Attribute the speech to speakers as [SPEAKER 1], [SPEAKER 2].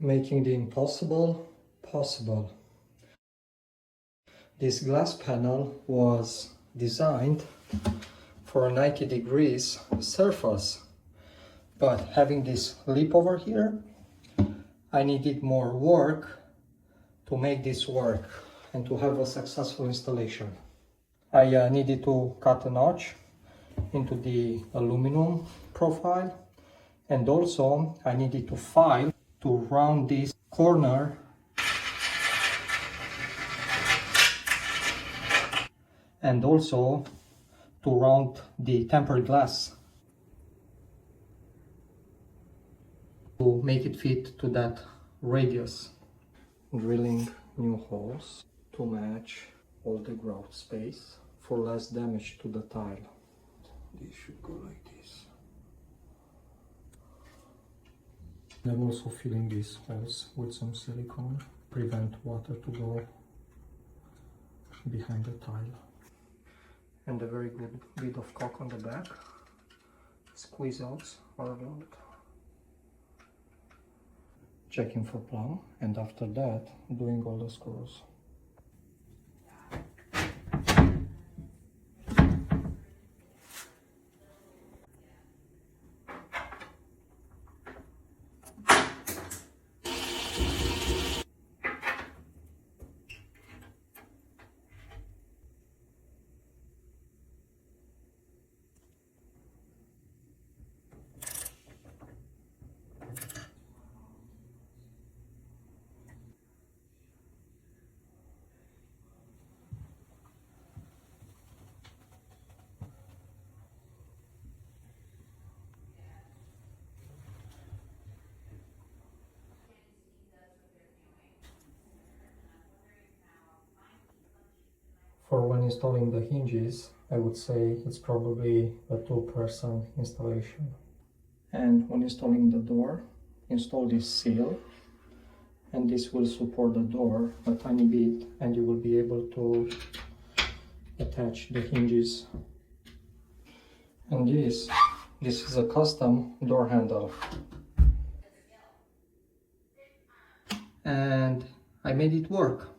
[SPEAKER 1] making the impossible possible. This glass panel was designed for a 90 degrees surface, but having this lip over here, I needed more work to make this work and to have a successful installation. I needed to cut a notch into the aluminum profile, and also I needed to file to round this corner and also to round the tempered glass to make it fit to that radius. Drilling new holes to match all the grout space for less damage to the tile. This should go like this. I'm also filling these holes with some silicone, prevent water to go behind the tile. And a very good bit of caulk on the back. Squeeze outs are allowed. Checking for plumb, and after that doing all the screws. For when installing the hinges, I would say it's probably a 2-person installation. And when installing the door, install this seal, and this will support the door a tiny bit, and you will be able to attach the hinges. And this is a custom door handle. And I made it work.